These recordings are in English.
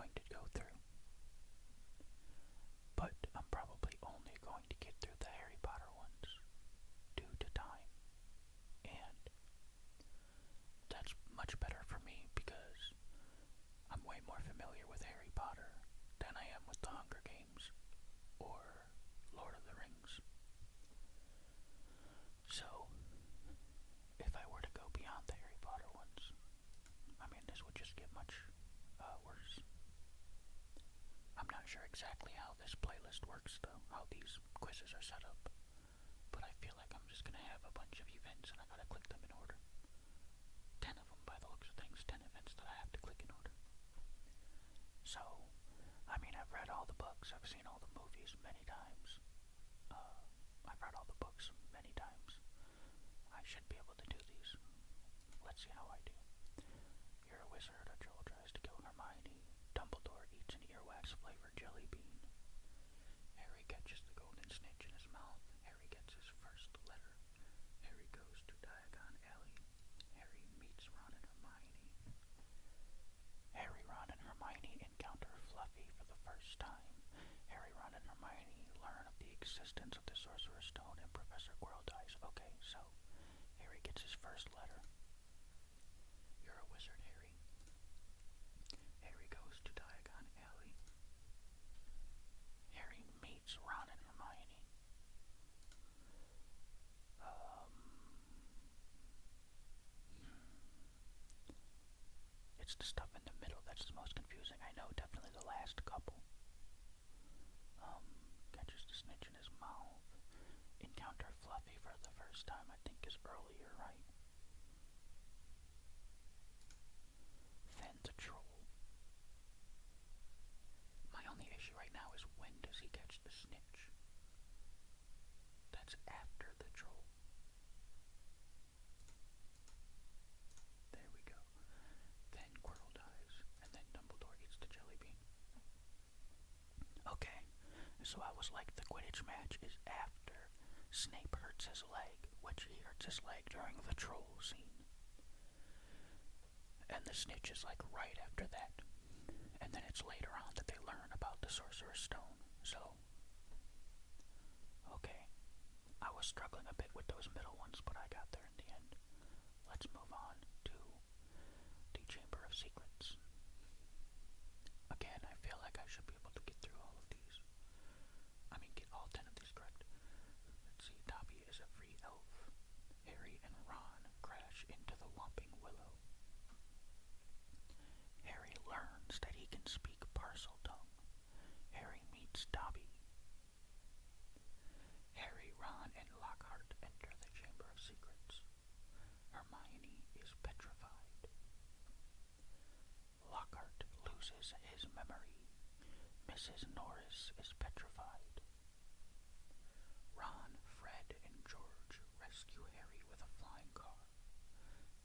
going to go through. But I'm probably only going to get through the Harry Potter ones due to time. And that's much better for me because I'm way more familiar with Harry Potter than I am with the Hunger Games or Lord of the Rings. So, if I were to go beyond the Harry Potter ones, I mean, this would just get much worse. I'm not sure exactly how this playlist works, though, how these quizzes are set up, but I feel like I'm just gonna have a bunch of events and I gotta click them in order. 10 of them, by the looks of things, 10 events that I have to click in order. So, I mean, I've read all the books, I've seen all the movies many times. I've read all the books many times. I should be able to do these. Let's see how I do. You're a wizard. A troll tries to kill Hermione. Dumbledore eats an earwax-flavored jelly bean. Harry catches the golden snitch in his mouth. Harry gets his first letter. Harry goes to Diagon Alley. Harry meets Ron and Hermione. Harry, Ron, and Hermione encounter Fluffy for the first time. Harry, Ron, and Hermione learn of the existence of the Sorcerer's Stone and Professor Quirrell dies. Okay, so Harry gets his first letter. You're a wizard, Harry. Harry goes to Diagon Alley. Harry meets Ron and Hermione. It's the stuff in the middle that's the most confusing. I know definitely the last couple. Catches the snitch in his mouth. Encounter Fluffy for the first time, I think is earlier, right? Then the troll. My only issue right now is when does he catch the snitch? That's after the troll. There we go. Then Quirrell dies, and then Dumbledore eats the jelly bean. Okay, so I was like, the Quidditch match is after Snape hurts his leg, which he hurts his leg during the troll scene. And the snitch is like right after that. And then it's later on that they learn about the Sorcerer's Stone. So, okay. I was struggling a bit with those middle ones, but I got there in the end. Let's move on to the Chamber of Secrets. Again, I feel like I should be able to get through all of these. I mean, get all 10 of these correct. Let's see, Dobby is a free elf. Harry and Ron crash into the Whomping Willow. Harry learns that he can speak Parseltongue. Harry meets Dobby. Harry, Ron, and Lockhart enter the Chamber of Secrets. Hermione is petrified. Lockhart loses his memory. Mrs. Norris is petrified. Ron, Fred, and George rescue Harry with a flying car.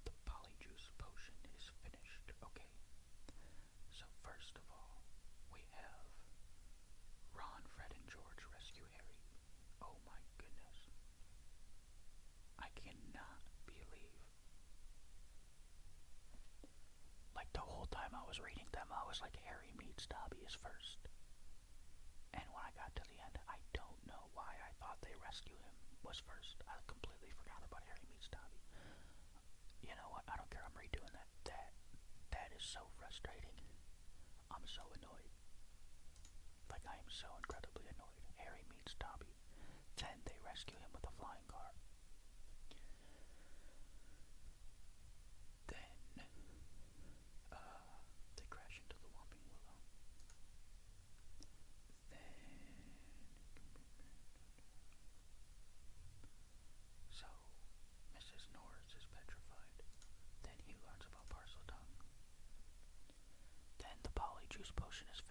The Polyjuice potion is finished. Okay, so first of all, we have Ron, Fred, and George rescue Harry. Oh my goodness. I cannot believe. Like the whole time I was reading them, I was like, Harry meets Dobby is first. And when I got to the end, I don't know why I thought they rescue him was first. I completely forgot about Harry meets Dobby. You know what? I don't care. I'm redoing that. That is so frustrating. I'm so annoyed. Like, I am so incredibly annoyed. Harry meets Dobby. Then they rescue him with a flying car. Then they crash into the Whomping Willow. So, Mrs. Norris is petrified. Then he learns about Parseltongue. Then the Polyjuice potion is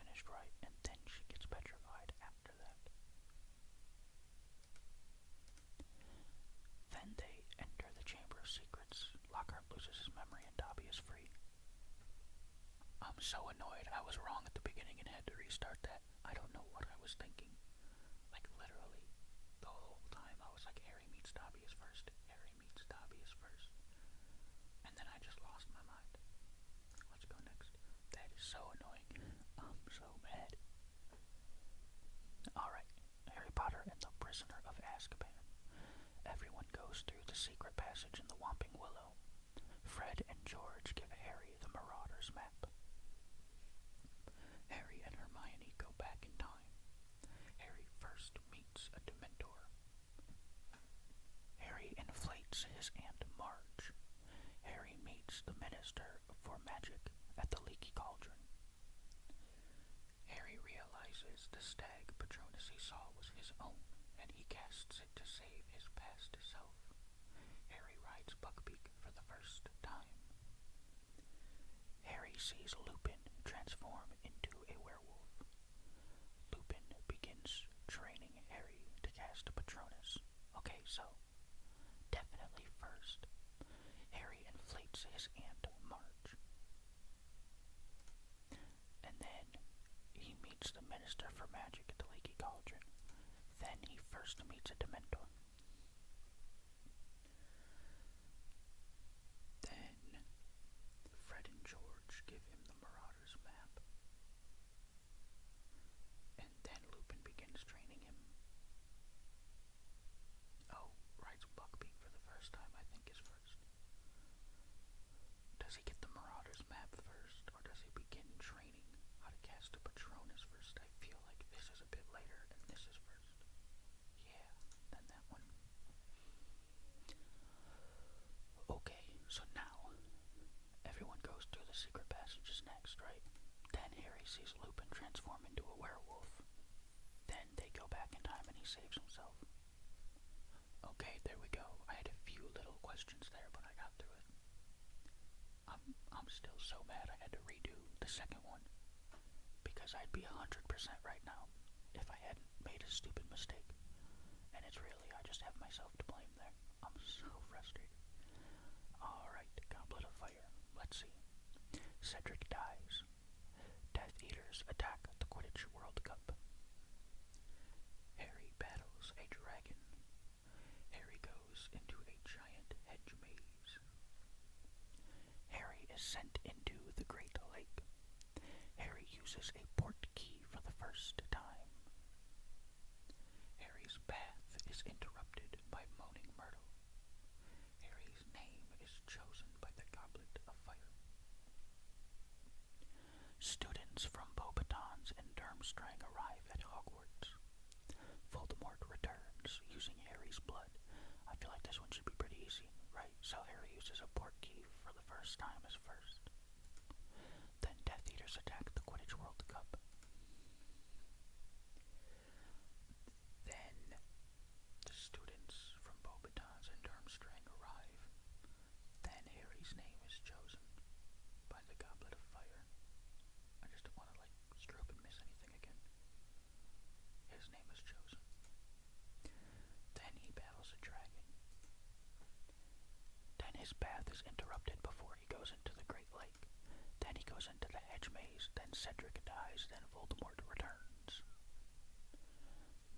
goes through the secret passage in the Whomping Willow. Fred and George give Harry the Marauder's map. Harry and Hermione go back in time. Harry first meets a Dementor. Harry inflates his Aunt Marge. Harry meets the Minister for Magic at the Leaky Cauldron. Harry realizes the stag Patronus he saw was his own, and he casts it to save his past self. Harry rides Buckbeak for the first time. Harry sees Lupin transform into a werewolf. Lupin begins training Harry to cast Patronus. Okay, so definitely first, Harry inflates his Aunt Marge. And then he meets the Minister for Magic at the Leaky Cauldron. Then he first meets a Dementor. Then Fred and George give him the Marauder's map. And then Lupin begins training him. Oh, rides Buckbeak for the first time, I think is first. Does he get the Marauder's map first, or does he begin training how to cast a Patronus first? I feel like this is a bit later and this is first. Yeah, then that one. Okay, so now everyone goes through the secret passages next, right? Then Harry sees Lupin transform into a werewolf. Then they go back in time and he saves himself. Okay, there we go. I had a few little questions there, but I got through it. I'm still so mad I had to redo the second one, because I'd be 100% right now if I hadn't made a stupid mistake. And it's really, I just have myself to blame there. I'm so frustrated. Alright, Goblet of Fire. Let's see. Cedric dies. Death Eaters attack the Quidditch World Cup. Harry battles a dragon. Harry goes into a giant hedge maze. Harry is sent into the Great Lake. Harry uses a port key for the first time. Harry's bath is interrupted by Moaning Myrtle. Harry's name is chosen by the Goblet of Fire. Students from Beauxbatons and Durmstrang arrive at Hogwarts. Voldemort returns using Harry's blood. I feel like this one should be pretty easy, right? So Harry uses a port key for the first time as first. Then Death Eaters attack the Quidditch World Cup. Then the students from Beauxbatons and Durmstrang arrive. Then Harry's name is chosen by the Goblet of Fire. I just don't want to screw up and miss anything again. His name is chosen. Then he battles a dragon. Then his bath is interrupted before he goes into the Great Lake. Then he goes into the hedge maze. Then Cedric dies. Then Voldemort returns.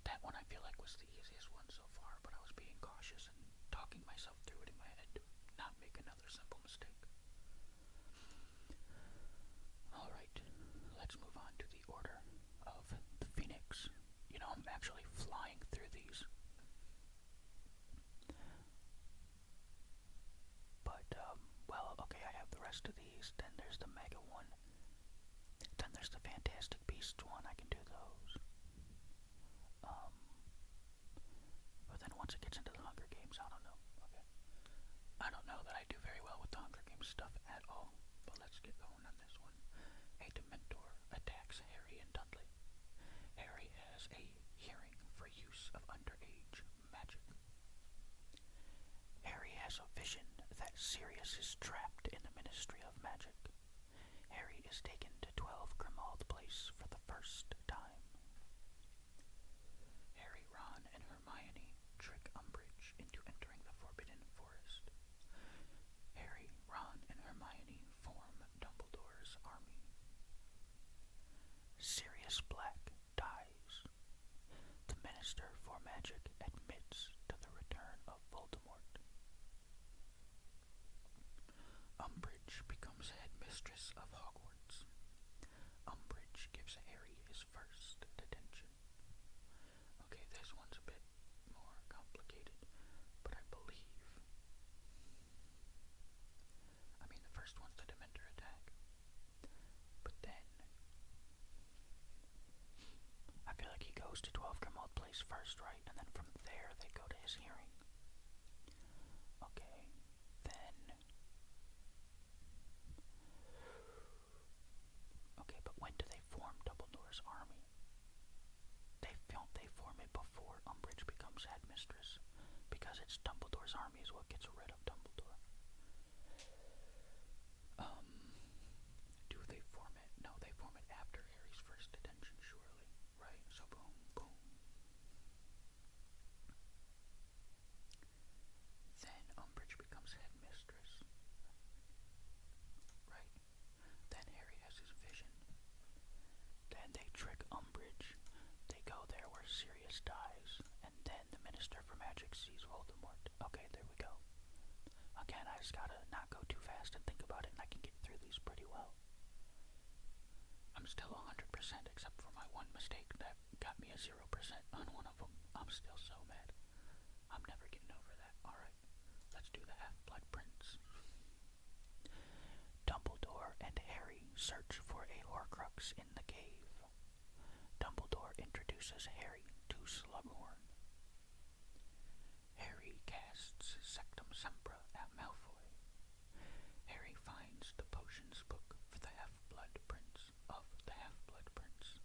That one I feel like was the easiest one so far, but I was being cautious and talking myself through it in my head to not make another simple mistake. Alright, let's move on to the Order of the Phoenix. You know, I'm actually flying through these. But, well, okay, I have the rest of these. Then there's the Mega one. Then there's the Fantastic Beasts one. I can do those. But then once it gets into the Hunger Games, I don't know. Okay. I don't know that I do very well with the Hunger Games stuff at all. But let's get going on this one. A Dementor attacks Harry and Dudley. Harry has a hearing for use of underage magic. Harry has a vision that Sirius is trapped in the Ministry of Magic. Harry is taken to 12 Grimmauld Place for the first time. Harry, Ron, and Hermione trick Umbridge into entering the Forbidden Forest. Harry, Ron, and Hermione form Dumbledore's army. Sirius Black dies. The Minister for Magic admits to the return of Voldemort. Umbridge becomes headmistress of Hogwarts. Umbridge gives Harry his first detention. Okay, this one's a bit more complicated, but I believe place first, right? And then from there they go to his hearing. Okay, then... Okay, but when do they form Dumbledore's army? They form it before Umbridge becomes headmistress, because it's Dumbledore's army is what gets rid of Dumbledore. Do they form it? No, they form it after Harry's first detention, surely, right? So boom, boom. Then Umbridge becomes headmistress, right? Then Harry has his vision. Then they trick Umbridge. They go there where Sirius dies, and then the Minister for Magic sees Voldemort. Okay, there we go. Again, I just gotta not go too fast and think about it, and I can get through these pretty well. I'm still 100% except for my one mistake that got me a 0% on one of them. I'm still so mad. I'm never getting over that. Alright, let's do the Half-Blood Prince. Dumbledore and Harry search for a Horcrux in the cave. Dumbledore introduces Harry to Slughorn. Harry casts Sectum Sempra at Malfoy. Harry finds the potions book for the Half-Blood Prince of the Half-Blood Prince.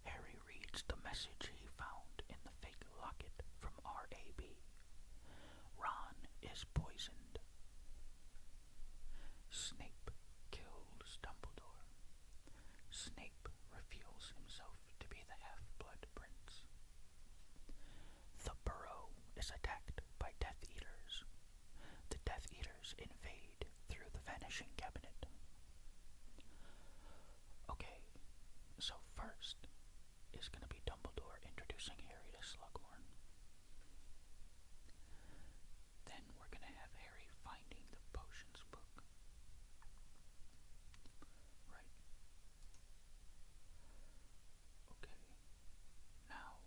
Harry reads the message he found in the fake locket from R.A.B. Ron is poisoned. Snape kills Dumbledore. Snape reveals himself to be the Half-Blood Prince. The Burrow is attacked by Death Eaters. The Death Eaters invade through the Vanishing Cabinet. Okay, so first is going to be Dumbledore introducing Harry to Slughorn. Then we're going to have Harry finding the potions book. Right. Okay. Now.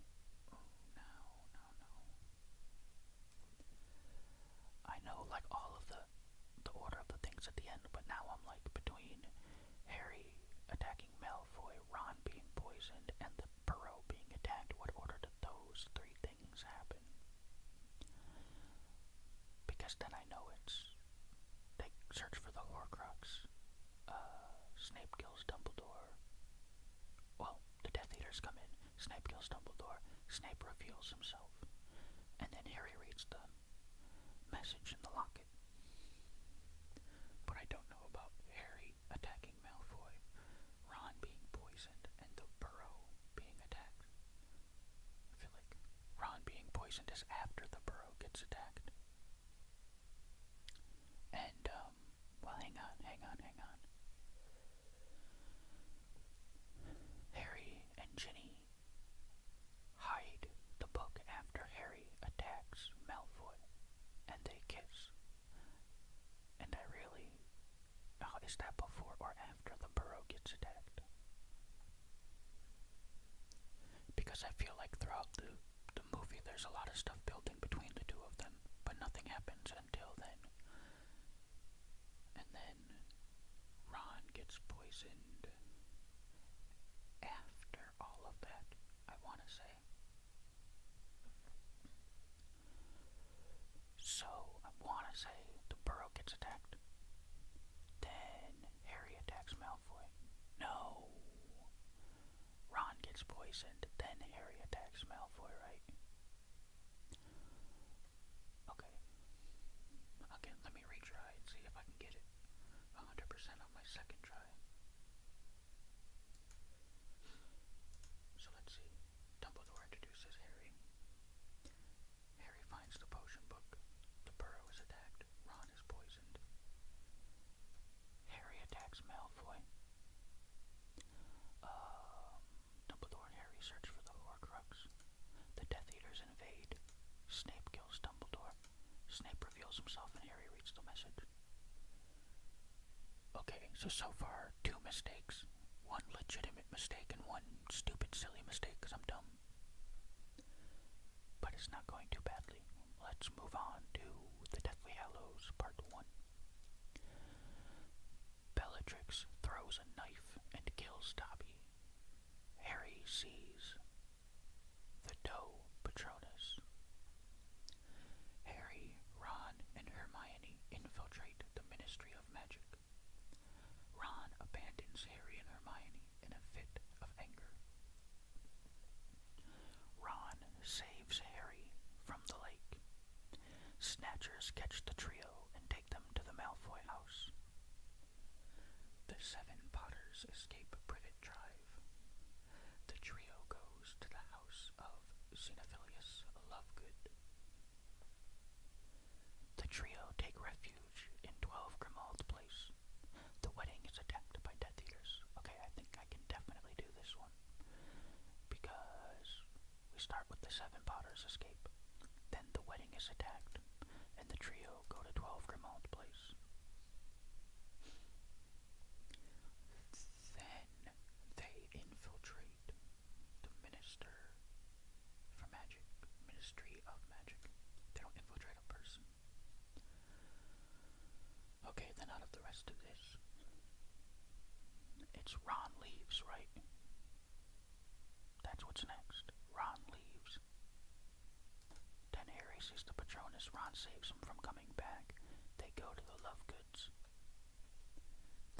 I know, like, all of the order of the things at the end, but now I'm, like, between Harry attacking Malfoy, Ron being poisoned, and the Burrow being attacked. What order did those three things happen? Because then I know it's... They search for the Horcrux. Snape kills Dumbledore. Well, the Death Eaters come in. Snape kills Dumbledore. Snape reveals himself. And then Harry reads the message in the locket. But I don't know about Harry attacking Malfoy, Ron being poisoned, and the Burrow being attacked. I feel like Ron being poisoned is after the Burrow gets attacked. And, well, hang on. Harry and Ginny hide the book after Harry attacks Malfoy, and they kiss. And I really... Oh, is that before or after the Burrow gets attacked? Because I feel like throughout the movie there's a lot of stuff building between the two of them, but nothing happens until then. And then Ron gets poisoned after all of that, I want to say. So, I want to say the Burrow gets attacked. Then Harry attacks Malfoy. No. Ron gets poisoned, then Harry attacks Malfoy, right? Okay. Again, let me retry and see if I can get it 100% on my second try. So let's see. Dumbledore introduces Harry. Harry finds the potion book. The Burrow is attacked. Ron is poisoned. Harry attacks Malfoy. Dumbledore and Harry search for the Horcrux. The Death Eaters invade. Snape kills Dumbledore. Snape reveals himself and Harry reads the message. Okay, so far, 2 mistakes. One legitimate mistake and one stupid, silly mistake because I'm dumb. But it's not going too badly. Let's move on to the Deathly Hallows, Part 1. Bellatrix throws a knife and kills Dobby. Harry sees 7 Potters escape. Then the wedding is attacked, and the trio go to 12 Grimmauld Place. Then they infiltrate the Ministry of Magic. They don't infiltrate a person. Okay, then out of the rest of this, it's Ron leaves, right? That's what's next. Ron leaves. Then Harry sees the Patronus. Ron saves him from coming back. They go to the Lovegoods.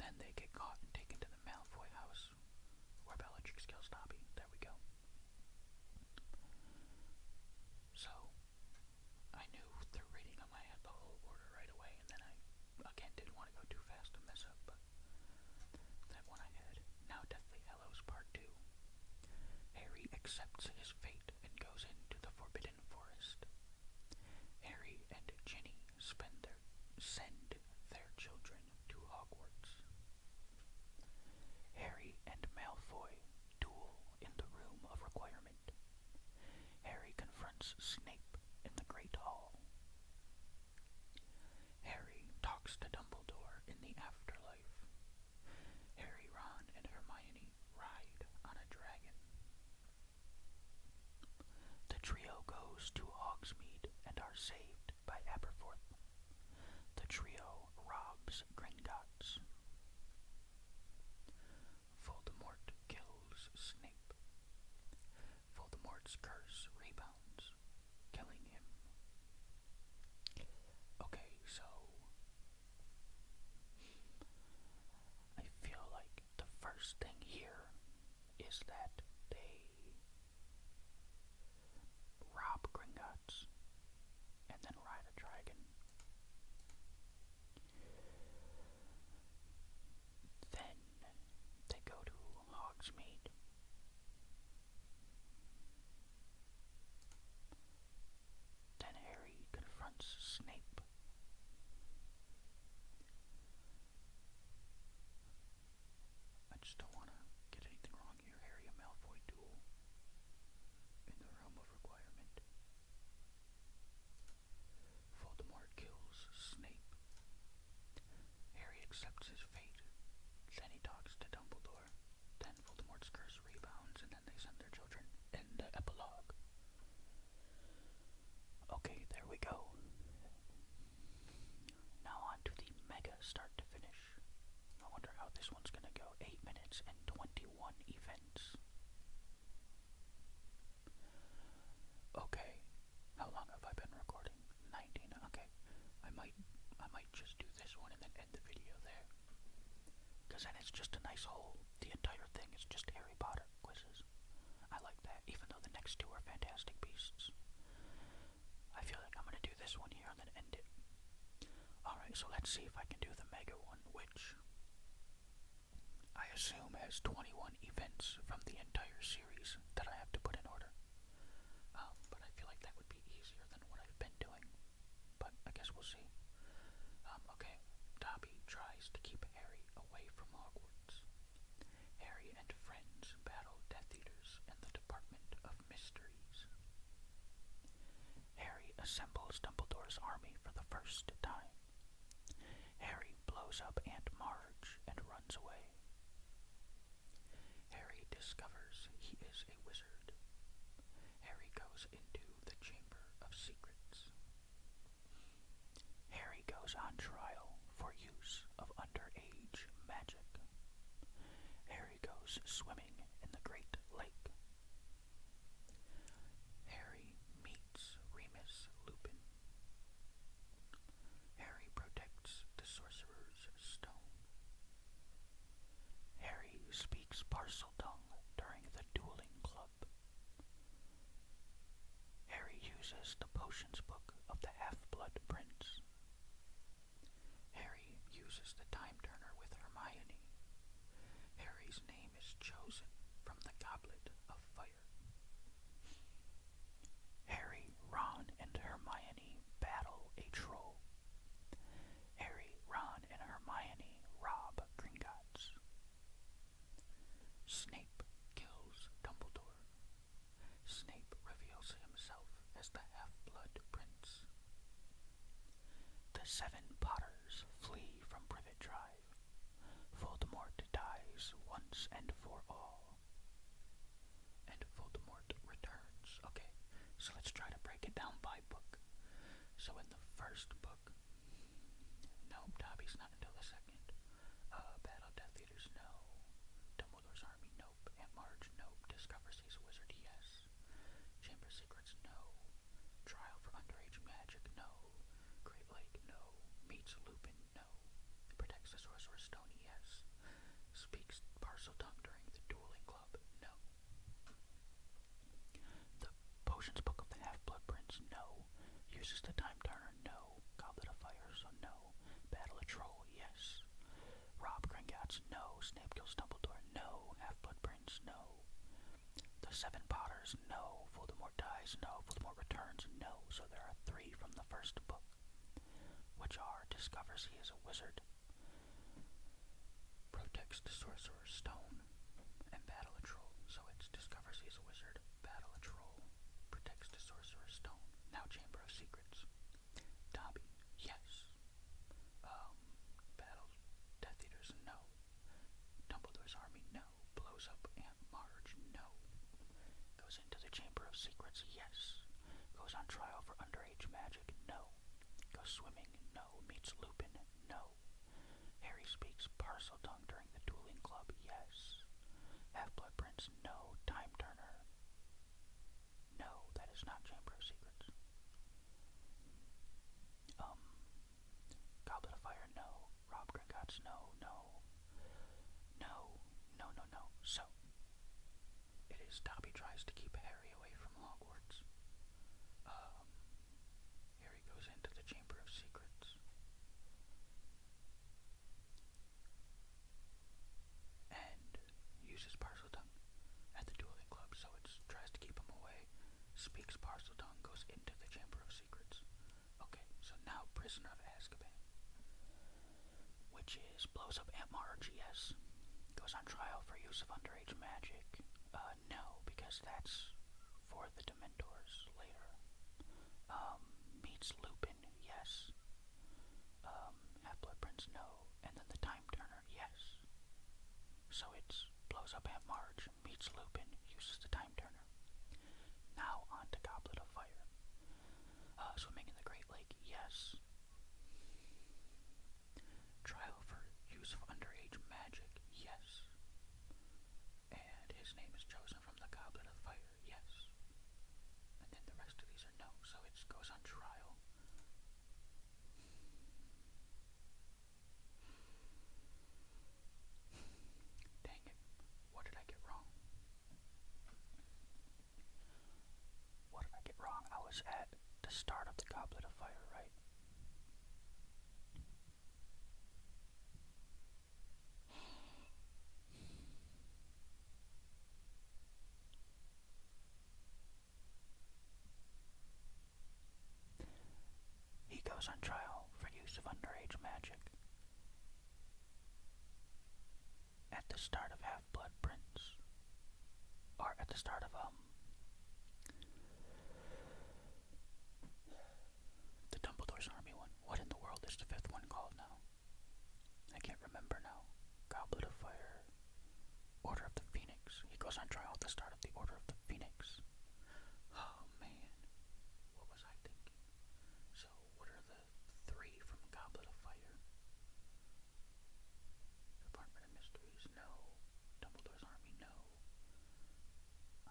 Then they get caught and taken to the Malfoy house, where Bellatrix kills Dobby. There we go. So, I knew through reading them I had the whole order right away, and then I, again, didn't want to go too fast and mess up, but that one I had. Now Deathly Hallows Part 2. Harry accepts his fate and goes into the Forbidden Forest. Harry and Ginny send their children to Hogwarts. Harry and Malfoy duel in the Room of Requirement. Harry confronts Snape in the Great Hall. Harry talks to Dumbledore in the afterlife. Harry, Ron, and Hermione ride on a dragon. The trio goes to Hogsmeade and are saved by Aberforth. The trio robs Gringotts. Voldemort kills Snape. Voldemort's curse rebounds, killing him. Okay, so I feel like the first thing here is that they rob Gringotts and then ride a dragon. Then they go to Hogsmeade. Then Harry confronts Snape. I just don't want to get anything wrong here. Harry and Malfoy duel in the Room of Requirement. Voldemort kills Snape. Harry accepts his fate. Then he talks to Dumbledore. Then Voldemort's curse rebounds, and then they send their children in the epilogue. Okay, there we go. Now on to the mega start to finish. I wonder how this one's gonna go. 8 minutes and 21 events. Okay, how long have I been recording? 19. Okay, I might just do this one and then end the video there. Because then it's just a nice whole, the entire thing is just Harry Potter quizzes. I like that, even though the next two are Fantastic Beasts. I feel like I'm going to do this one here and then end it. Alright, so let's see if I can do the mega one, which I assume has 21 events from the entire series that I have to put in order. But I feel like that would be easier than what I've been doing. But I guess we'll see. Okay, Dobby tries to keep Harry away from Hogwarts. Harry and friends battle Death Eaters in the Department of Mysteries. Harry assembles Dumbledore's army for the first time. Harry blows up Aunt Marge and runs away. Harry discovers he is a wizard. Harry goes into the Chamber of Secrets. Harry goes on trial for use of underage magic. Harry goes swimming in the Great Lake. Harry meets Remus Lupin. Harry protects the Sorcerer's Stone. Harry speaks Parseltongue during break it down by book. So in the first book, no, Dobby's not until the second. Battle of Death Eaters, no. Dumbledore's Army, nope. Aunt Marge, nope. Discovers he's a wizard, yes. Chamber of Secrets, no. Trial for Underage Magic, no. Great Lake, no. Meets Lupin, no. Protects the Sorcerer's Stone, yes. Speaks Parcel Tongue during the Dueling Club, no. The Potions Book of the Half-Blood Prince, no. Uses the Time Turner, no. Goblet of Fire, so no. Battle of Troll, yes. Rob Gringotts, no. Snape kills Dumbledore, no. Half-Blood Prince, no. The Seven Potters, no. Voldemort dies, no. Voldemort returns, no. So there are 3 from the first book, which are Discovers he is a wizard, Protects the Sorcerer's Stone, and Battle a Troll. So it's Discovers he's a wizard, Battle a Troll, Protects the Sorcerer's Stone. Now Chamber of Secrets. Dobby, yes. Battle Death Eaters, no. Dumbledore's Army, no. Blows up Aunt Marge, no. Goes into the Chamber of Secrets, yes. Goes on trial for underage magic, no. Goes swimming, no. Meets Lupin, no. Harry speaks Parcel Tongue during the Dueling Club, yes. Half-Blood Prince, no. Time Turner, no. That is not Chamber of Secrets. Goblet of Fire, no. Rob Gringotts, no. So, it is Dobby tries to keep Harry away from Hogwarts. Harry goes into the Chamber of Secrets. And uses Parcel Tongue at the Dueling Club, so it tries to keep him away. Speaks Parcel Tongue, goes into the Chamber of Secrets. Okay, so now Prisoner of Azkaban, which is blows up Aunt Marge, yes. Goes on trial for use of underage magic. No, because that's for the Dementors later. Meets Lupin, yes. Half-Blood Prince, no. And then the Time Turner, yes. So it's blows up Aunt Marge, meets Lupin, uses the Time Turner. Now on to Goblet of Fire. Swimming in the Great Lake, yes. Trial for use of underage magic, yes. And his name is chosen from the Goblet of Fire, yes. And then the rest of these are no, so it goes on trial. Dang it, what did I get wrong? What did I get wrong? I was at the start of the Goblet of Fire, right? He goes on trial for use of underage magic at the start of Half-Blood Prince, or at the start of the Dumbledore's Army one. What in the world is the 5th one called now? I can't remember now. Goblet of Fire, Order of the Phoenix. He goes on trial at the start of the Order of the Phoenix. Oh man, what was I thinking? So what are the 3 from Goblet of Fire? Department of Mysteries, no. Dumbledore's Army, no.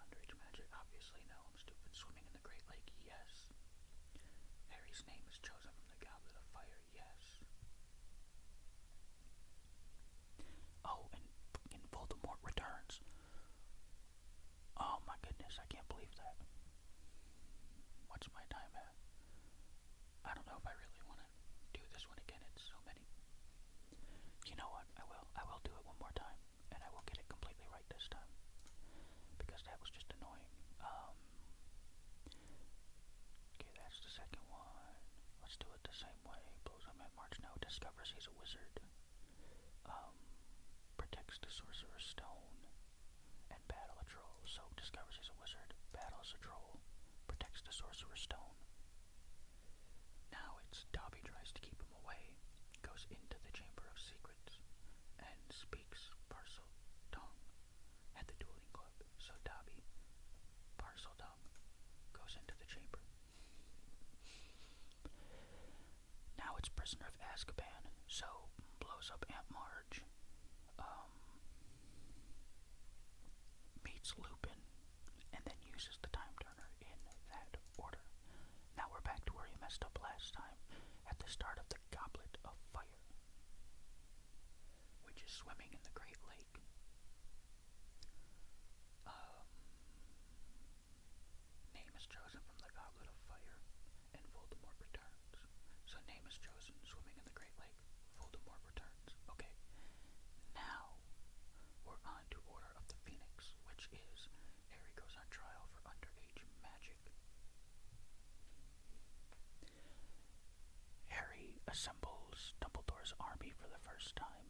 Underage magic, obviously no. I'm stupid. Swimming in the Great Lake, yes. Harry's name is chosen from the Goblet of Fire, yes. Oh, and Voldemort returns. Oh my goodness, I can't believe that. What's my time at? I don't know if I really want to do this one again. It's so many. You know what? I will do it one more time, and I will get it completely right this time, because that was just annoying. Okay, that's the second one. Let's do it the same way. Blows up Aunt Marge, no. Discovers he's a wizard. Protects the Sorcerer's Stone, and Battle a Troll. So discovers he's a wizard, battles a troll, protects the Sorcerer's Stone. Now it's Dobby tries to keep him away, goes into the Chamber of Secrets, and speaks Parcel Tongue at the Dueling Club. So Dobby, Parcel Tongue, goes into the chamber. gets prisoner of Azkaban, so blows up Aunt Marge, meets Lupin, and then uses the time turner in that order. Now we're back to where he messed up last time, at the start of the Goblet of Fire, which is swimming in the Great Lake. Name is chosen from the Goblet of Fire, and Voldemort returns. So name is chosen, swimming in the Great Lake, Voldemort returns. Okay, now we're on to Order of the Phoenix, which is Harry goes on trial for underage magic. Harry assembles Dumbledore's army for the first time.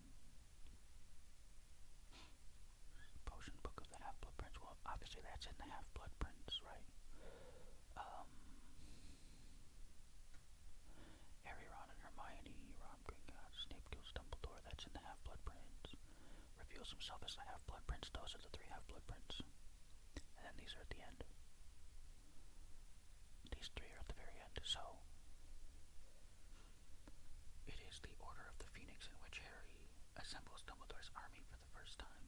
Potion Book of the Half-Blood Prince. Well, obviously that's in the Half-Blood Prince, right? Harry, Ron, and Hermione, Ron, Gringotts, Snape kills Dumbledore. That's in the Half-Blood Prince. Reveals himself as the Half-Blood Prince. Those are the 3 Half-Blood Prince. And then these are at the end. These 3 are at the very end. So it is the Order of the Phoenix in which Harry assembles Dumbledore's army for the first time.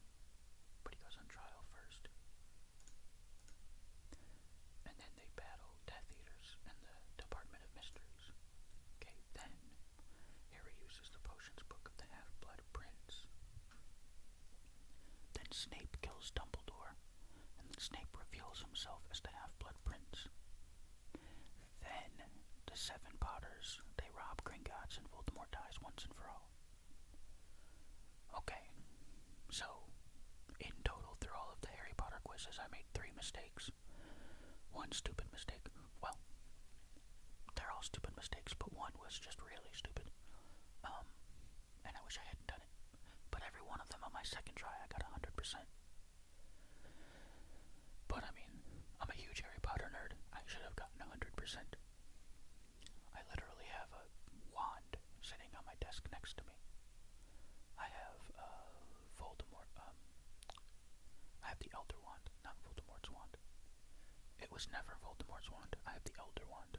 But he goes on trial first. And then they battle Death Eaters and the Department of Mysteries. Okay, then Harry uses the Potions Book of the Half-Blood Prince. Then Snape kills Dumbledore, and Snape reveals himself as the Half-Blood Prince. Then the 7 Potters, they rob Gringotts, and Voldemort dies once and for all. Okay, so in total, through all of the Harry Potter quizzes, I made 3 mistakes. 1 stupid mistake. Well, they're all stupid mistakes, but 1 was just really stupid. And I wish I hadn't done it. But every one of them on my second try, I got 100%. But I mean, I'm a huge Harry Potter nerd. I should have gotten 100%. I literally have a wand sitting on my desk next to me. I have Voldemort. I have the Elder Wand, not Voldemort's wand. It was never Voldemort's wand. I have the Elder Wand.